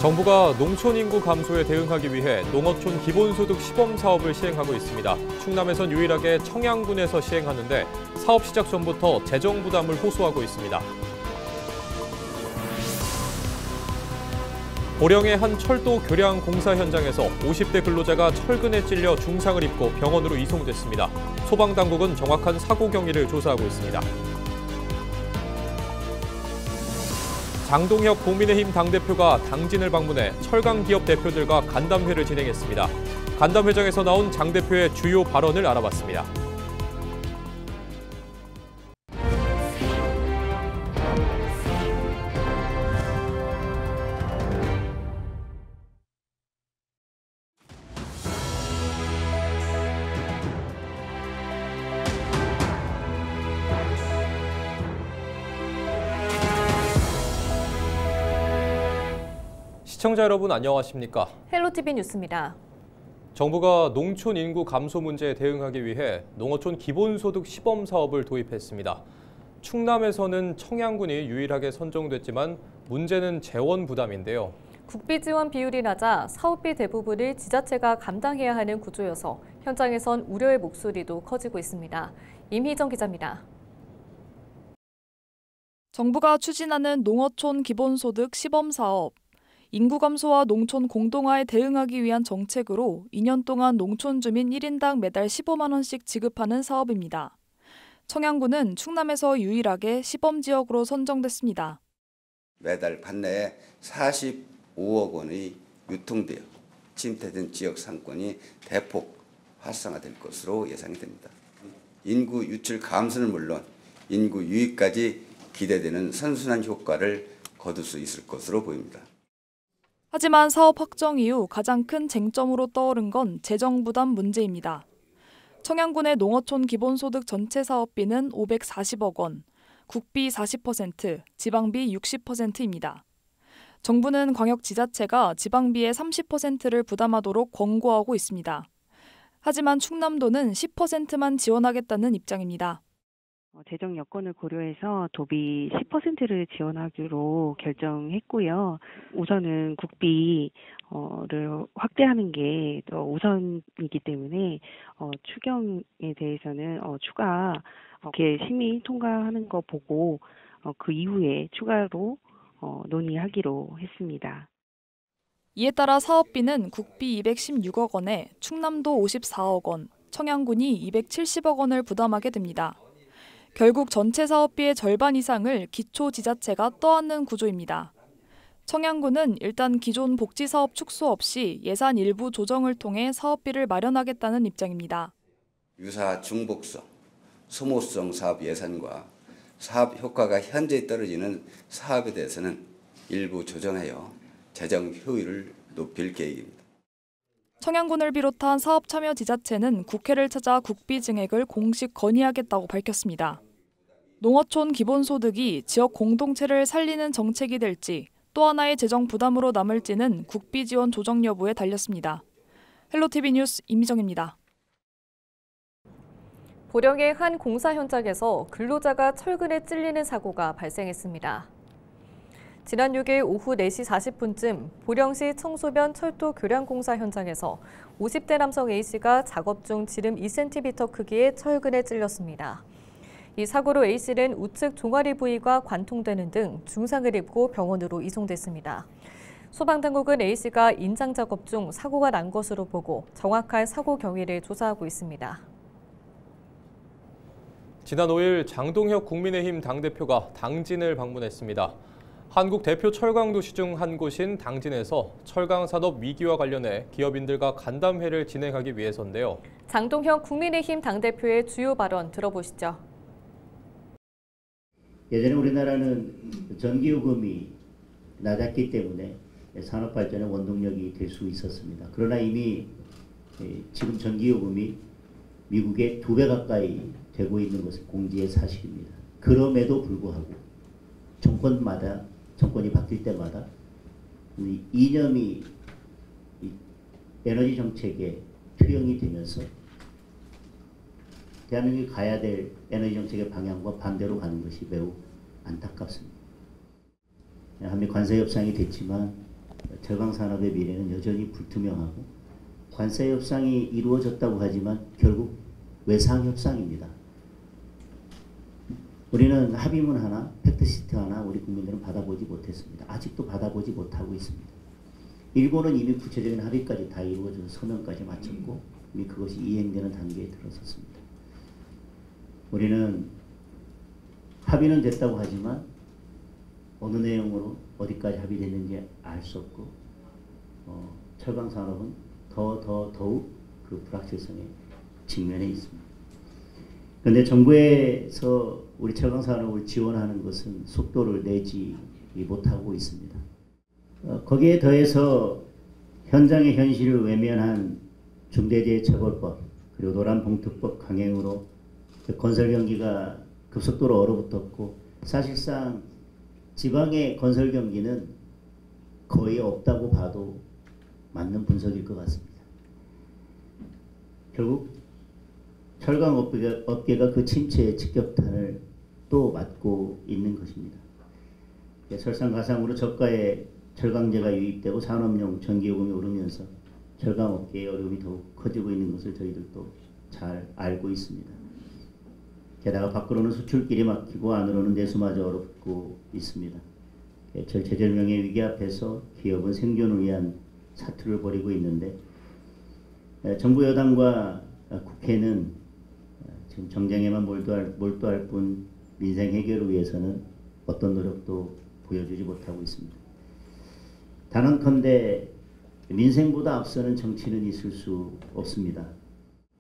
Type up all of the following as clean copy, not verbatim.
정부가 농촌 인구 감소에 대응하기 위해 농어촌 기본소득 시범 사업을 시행하고 있습니다. 충남에선 유일하게 청양군에서 시행하는데 사업 시작 전부터 재정 부담을 호소하고 있습니다. 보령의 한 철도 교량 공사 현장에서 50대 근로자가 철근에 찔려 중상을 입고 병원으로 이송됐습니다. 소방당국은 정확한 사고 경위를 조사하고 있습니다. 장동혁 국민의힘 당대표가 당진을 방문해 철강기업 대표들과 간담회를 진행했습니다. 간담회장에서 나온 장 대표의 주요 발언을 알아봤습니다. 시청자 여러분 안녕하십니까? 헬로티비 뉴스입니다. 정부가 농촌 인구 감소 문제에 대응하기 위해 농어촌 기본소득 시범 사업을 도입했습니다. 충남에서는 청양군이 유일하게 선정됐지만 문제는 재원 부담인데요. 국비 지원 비율이 낮아 사업비 대부분을 지자체가 감당해야 하는 구조여서 현장에선 우려의 목소리도 커지고 있습니다. 임희정 기자입니다. 정부가 추진하는 농어촌 기본소득 시범 사업. 인구 감소와 농촌 공동화에 대응하기 위한 정책으로 2년 동안 농촌 주민 1인당 매달 15만 원씩 지급하는 사업입니다. 청양군은 충남에서 유일하게 시범 지역으로 선정됐습니다. 매달 판내에 45억 원이 유통되어 침체된 지역 상권이 대폭 활성화될 것으로 예상이 됩니다. 인구 유출 감소는 물론 인구 유입까지 기대되는 선순환 효과를 거둘 수 있을 것으로 보입니다. 하지만 사업 확정 이후 가장 큰 쟁점으로 떠오른 건 재정 부담 문제입니다. 청양군의 농어촌 기본소득 전체 사업비는 540억 원, 국비 40%, 지방비 60%입니다. 정부는 광역지자체가 지방비의 30%를 부담하도록 권고하고 있습니다. 하지만 충남도는 10%만 지원하겠다는 입장입니다. 재정 여건을 고려해서 도비 10%를 지원하기로 결정했고요. 우선은 국비를 확대하는 게 더 우선이기 때문에 추경에 대해서는 추가 심의 통과하는 거 보고 그 이후에 추가로 논의하기로 했습니다. 이에 따라 사업비는 국비 216억 원에 충남도 54억 원, 청양군이 270억 원을 부담하게 됩니다. 결국 전체 사업비의 절반 이상을 기초지자체가 떠안는 구조입니다. 청양군은 일단 기존 복지사업 축소 없이 예산 일부 조정을 통해 사업비를 마련하겠다는 입장입니다. 유사 중복성, 소모성 사업 예산과 사업 효과가 현저히 떨어지는 사업에 대해서는 일부 조정하여 재정 효율을 높일 계획입니다. 청양군을 비롯한 사업 참여 지자체는 국회를 찾아 국비 증액을 공식 건의하겠다고 밝혔습니다. 농어촌 기본소득이 지역 공동체를 살리는 정책이 될지 또 하나의 재정 부담으로 남을지는 국비 지원 조정 여부에 달렸습니다. 헬로티비 뉴스 임희정입니다. 보령의 한 공사 현장에서 근로자가 철근에 찔리는 사고가 발생했습니다. 지난 6일 오후 4시 40분쯤 보령시 청소변 철도 교량 공사 현장에서 50대 남성 A씨가 작업 중 지름 2cm 크기의 철근에 찔렸습니다. 이 사고로 A씨는 우측 종아리 부위가 관통되는 등 중상을 입고 병원으로 이송됐습니다. 소방당국은 A씨가 인장 작업 중 사고가 난 것으로 보고 정확한 사고 경위를 조사하고 있습니다. 지난 5일 장동혁 국민의힘 당대표가 당진을 방문했습니다. 한국 대표 철강 도시 중 한 곳인 당진에서 철강 산업 위기와 관련해 기업인들과 간담회를 진행하기 위해서인데요. 장동혁 국민의힘 당대표의 주요 발언 들어보시죠. 예전에 우리나라는 전기요금이 낮았기 때문에 산업 발전의 원동력이 될 수 있었습니다. 그러나 이미 지금 전기요금이 미국의 2배 가까이 되고 있는 것은 공지의 사실입니다. 그럼에도 불구하고 정권이 바뀔 때마다 이 이념이 에너지 정책에 투영이 되면서 대한민국이 가야 될 에너지 정책의 방향과 반대로 가는 것이 매우 안타깝습니다. 한미 관세 협상이 됐지만 철강 산업의 미래는 여전히 불투명하고 관세 협상이 이루어졌다고 하지만 결국 외상 협상입니다. 우리는 합의문 하나, 팩트시트 하나 우리 국민들은 받아보지 못했습니다. 아직도 받아보지 못하고 있습니다. 일본은 이미 구체적인 합의까지 다 이루어져서 서명까지 마쳤고 이미 그것이 이행되는 단계에 들어섰습니다. 우리는 합의는 됐다고 하지만 어느 내용으로 어디까지 합의됐는지 알 수 없고 철강 산업은 더욱 그 불확실성에 직면해 있습니다. 그런데 정부에서 우리 철강 산업을 지원하는 것은 속도를 내지 못하고 있습니다. 거기에 더해서 현장의 현실을 외면한 중대재해처벌법 그리고 노란봉투법 강행으로 건설 경기가 급속도로 얼어붙었고 사실상 지방의 건설 경기는 거의 없다고 봐도 맞는 분석일 것 같습니다. 결국 철강 업계가 그 침체의 직격탄을 또 맞고 있는 것입니다. 설상가상으로 저가의 철강제가 유입되고 산업용 전기요금이 오르면서 철강 업계의 어려움이 더욱 커지고 있는 것을 저희들도 잘 알고 있습니다. 게다가 밖으로는 수출길이 막히고 안으로는 내수마저 어렵고 있습니다. 절체절명의 위기 앞에서 기업은 생존을 위한 사투를 벌이고 있는데 정부 여당과 국회는 지금 정쟁에만 몰두할 뿐 민생 해결을 위해서는 어떤 노력도 보여주지 못하고 있습니다. 단언컨대 민생보다 앞서는 정치는 있을 수 없습니다.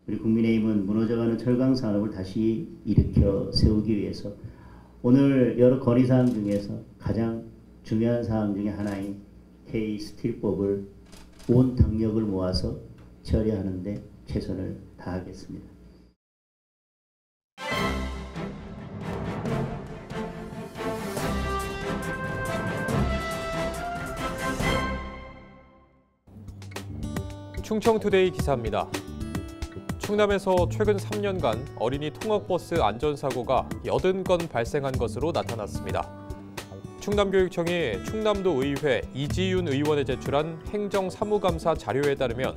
우리 국민의힘은 무너져가는 철강 산업을 다시 일으켜 세우기 위해서 오늘 여러 건의사항 중에서 가장 중요한 사항 중에 하나인 K스틸법을 온 당력을 모아서 처리하는 데 최선을 다하겠습니다. 충청투데이 기사입니다. 충남에서 최근 3년간 어린이 통학버스 안전사고가 80건 발생한 것으로 나타났습니다. 충남교육청이 충남도 의회 이지윤 의원에 제출한 행정사무감사 자료에 따르면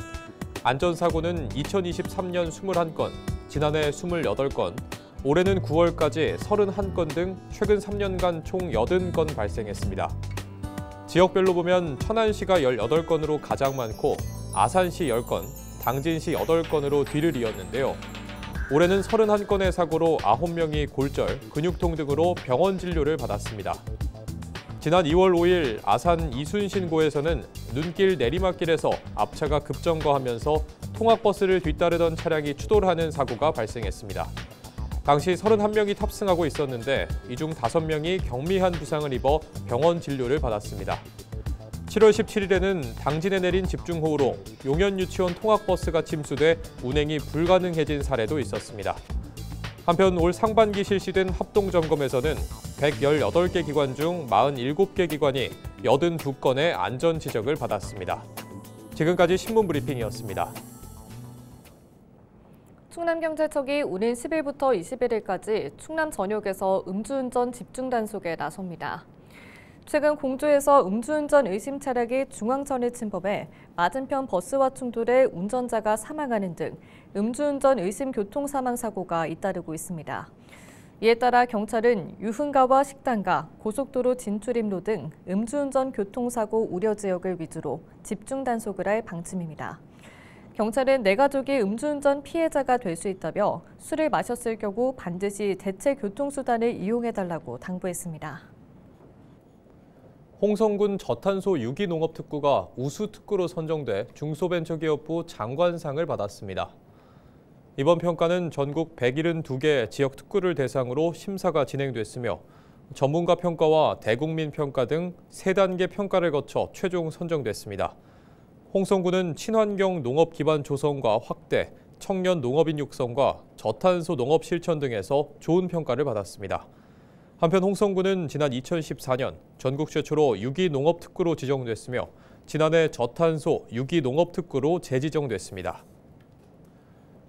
안전사고는 2023년 21건, 지난해 28건, 올해는 9월까지 31건 등 최근 3년간 총 80건 발생했습니다. 지역별로 보면 천안시가 18건으로 가장 많고 아산시 10건, 당진시 8건으로 뒤를 이었는데요. 올해는 31건의 사고로 9명이 골절, 근육통 등으로 병원 진료를 받았습니다. 지난 2월 5일 아산 이순신고에서는 눈길 내리막길에서 앞차가 급정거하면서 통학버스를 뒤따르던 차량이 추돌하는 사고가 발생했습니다. 당시 31명이 탑승하고 있었는데 이 중 5명이 경미한 부상을 입어 병원 진료를 받았습니다. 7월 17일에는 당진에 내린 집중호우로 용현유치원 통학버스가 침수돼 운행이 불가능해진 사례도 있었습니다. 한편 올 상반기 실시된 합동점검에서는 118개 기관 중 47개 기관이 82건의 안전 지적을 받았습니다. 지금까지 신문브리핑이었습니다. 충남경찰청이 오는 10일부터 21일까지 충남 전역에서 음주운전 집중단속에 나섭니다. 최근 공주에서 음주운전 의심 차량이 중앙선을 침범해 맞은편 버스와 충돌해 운전자가 사망하는 등 음주운전 의심 교통사망사고가 잇따르고 있습니다. 이에 따라 경찰은 유흥가와 식당가, 고속도로 진출입로 등 음주운전 교통사고 우려 지역을 위주로 집중단속을 할 방침입니다. 경찰은 내 가족이 음주운전 피해자가 될 수 있다며 술을 마셨을 경우 반드시 대체 교통수단을 이용해달라고 당부했습니다. 홍성군 저탄소 유기농업특구가 우수특구로 선정돼 중소벤처기업부 장관상을 받았습니다. 이번 평가는 전국 172개 지역특구를 대상으로 심사가 진행됐으며 전문가 평가와 대국민 평가 등 3단계 평가를 거쳐 최종 선정됐습니다. 홍성군은 친환경 농업 기반 조성과 확대, 청년 농업인 육성과 저탄소 농업 실천 등에서 좋은 평가를 받았습니다. 한편 홍성군은 지난 2014년 전국 최초로 유기농업특구로 지정됐으며 지난해 저탄소 유기농업특구로 재지정됐습니다.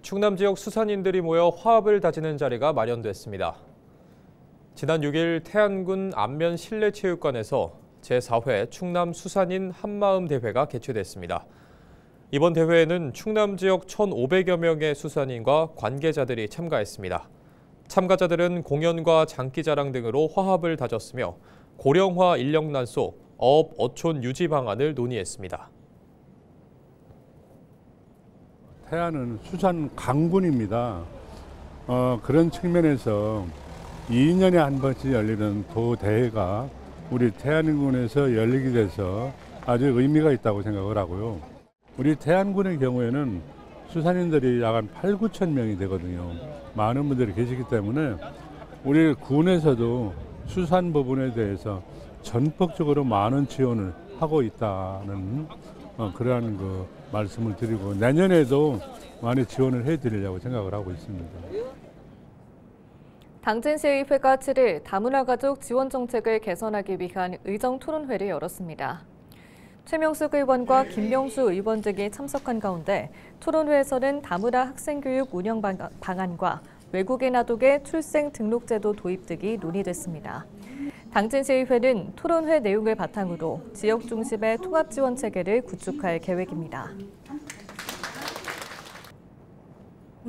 충남 지역 수산인들이 모여 화합을 다지는 자리가 마련됐습니다. 지난 6일 태안군 안면 실내체육관에서 제4회 충남 수산인 한마음 대회가 개최됐습니다. 이번 대회에는 충남 지역 1,500여 명의 수산인과 관계자들이 참가했습니다. 참가자들은 공연과 장기자랑 등으로 화합을 다졌으며 고령화 인력난 속 어업 어촌 유지 방안을 논의했습니다. 태안은 수산 강군입니다. 그런 측면에서 2년에 한 번씩 열리는 도대회가 우리 태안군에서 열리게 돼서 아주 의미가 있다고 생각을 하고요. 우리 태안군의 경우에는 수산인들이 약 한 8, 9천 명이 되거든요. 많은 분들이 계시기 때문에 우리 군에서도 수산 부분에 대해서 전폭적으로 많은 지원을 하고 있다는 그러한 말씀을 드리고 내년에도 많이 지원을 해드리려고 생각을 하고 있습니다. 당진시의회가 7일 다문화 가족 지원 정책을 개선하기 위한 의정 토론회를 열었습니다. 최명숙 의원과 김명수 의원 등이 참석한 가운데 토론회에서는 다문화 학생교육 운영 방안과 외국인 아동의 출생 등록제도 도입 등이 논의됐습니다. 당진시의회는 토론회 내용을 바탕으로 지역 중심의 통합 지원 체계를 구축할 계획입니다.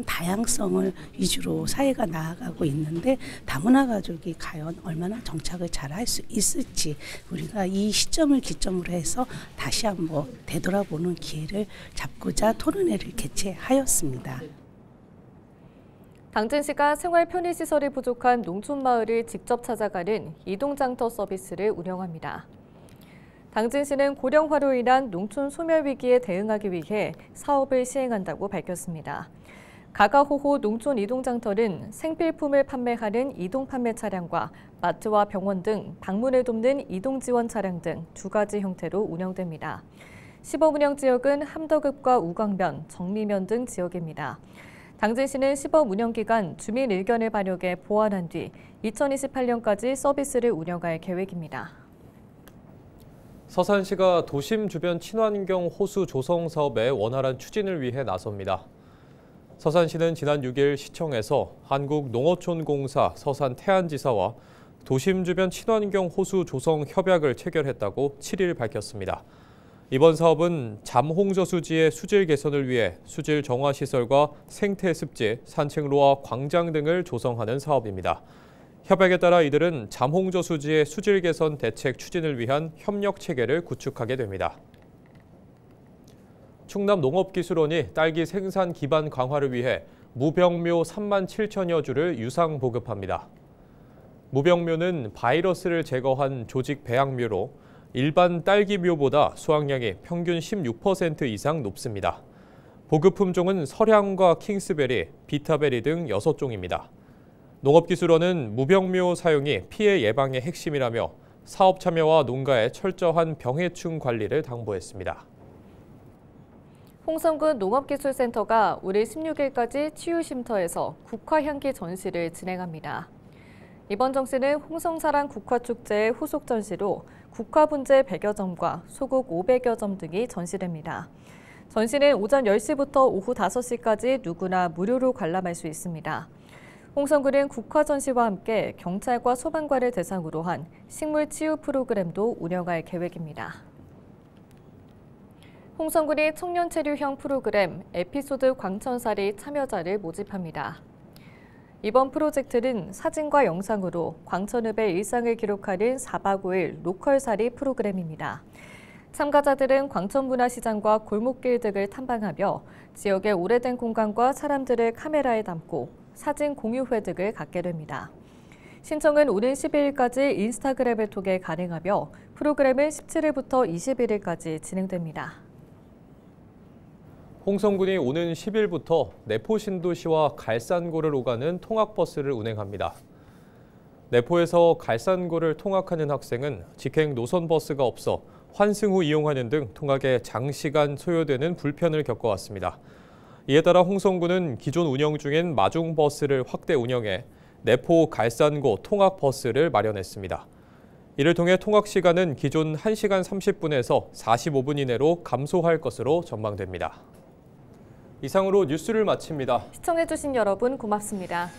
다양성을 위주로 사회가 나아가고 있는데 다문화 가족이 과연 얼마나 정착을 잘 할 수 있을지 우리가 이 시점을 기점으로 해서 다시 한번 되돌아보는 기회를 잡고자 토론회를 개최하였습니다. 당진시가 생활 편의시설이 부족한 농촌마을을 직접 찾아가는 이동장터 서비스를 운영합니다. 당진시는 고령화로 인한 농촌 소멸 위기에 대응하기 위해 사업을 시행한다고 밝혔습니다. 가가호호 농촌 이동장터는 생필품을 판매하는 이동 판매 차량과 마트와 병원 등 방문을 돕는 이동 지원 차량 등 두 가지 형태로 운영됩니다. 시범 운영 지역은 함덕읍과 우광면, 정리면 등 지역입니다. 당진시는 시범 운영 기간 주민 의견을 반영해 보완한 뒤 2028년까지 서비스를 운영할 계획입니다. 서산시가 도심 주변 친환경 호수 조성 사업의 원활한 추진을 위해 나섭니다. 서산시는 지난 6일 시청에서 한국농어촌공사 서산태안지사와 도심 주변 친환경 호수 조성 협약을 체결했다고 7일 밝혔습니다. 이번 사업은 잠홍저수지의 수질 개선을 위해 수질 정화 시설과 생태 습지, 산책로와 광장 등을 조성하는 사업입니다. 협약에 따라 이들은 잠홍저수지의 수질 개선 대책 추진을 위한 협력 체계를 구축하게 됩니다. 충남농업기술원이 딸기 생산 기반 강화를 위해 무병묘 3만 7천여 주를 유상 보급합니다. 무병묘는 바이러스를 제거한 조직 배양묘로 일반 딸기묘보다 수확량이 평균 16% 이상 높습니다. 보급 품종은 설향과 킹스베리, 비타베리 등 6종입니다. 농업기술원은 무병묘 사용이 피해 예방의 핵심이라며 사업 참여와 농가의 철저한 병해충 관리를 당부했습니다. 홍성군 농업기술센터가 올해 16일까지 치유쉼터에서 국화향기 전시를 진행합니다. 이번 전시는 홍성사랑 국화축제의 후속 전시로 국화 분재 100여 점과 소국 500여 점 등이 전시됩니다. 전시는 오전 10시부터 오후 5시까지 누구나 무료로 관람할 수 있습니다. 홍성군은 국화 전시와 함께 경찰과 소방관을 대상으로 한 식물 치유 프로그램도 운영할 계획입니다. 홍성군이 청년 체류형 프로그램 에피소드 광천살이 참여자를 모집합니다. 이번 프로젝트는 사진과 영상으로 광천읍의 일상을 기록하는 4박 5일 로컬살이 프로그램입니다. 참가자들은 광천문화시장과 골목길 등을 탐방하며 지역의 오래된 공간과 사람들을 카메라에 담고 사진 공유 회득을 갖게 됩니다. 신청은 오는 12일까지 인스타그램을 통해 가능하며 프로그램은 17일부터 21일까지 진행됩니다. 홍성군이 오는 10일부터 내포 신도시와 갈산고를 오가는 통학버스를 운행합니다. 내포에서 갈산고를 통학하는 학생은 직행 노선버스가 없어 환승 후 이용하는 등 통학에 장시간 소요되는 불편을 겪어왔습니다. 이에 따라 홍성군은 기존 운영 중인 마중버스를 확대 운영해 내포 갈산고 통학버스를 마련했습니다. 이를 통해 통학 시간은 기존 1시간 30분에서 45분 이내로 감소할 것으로 전망됩니다. 이상으로 뉴스를 마칩니다. 시청해주신 여러분 고맙습니다.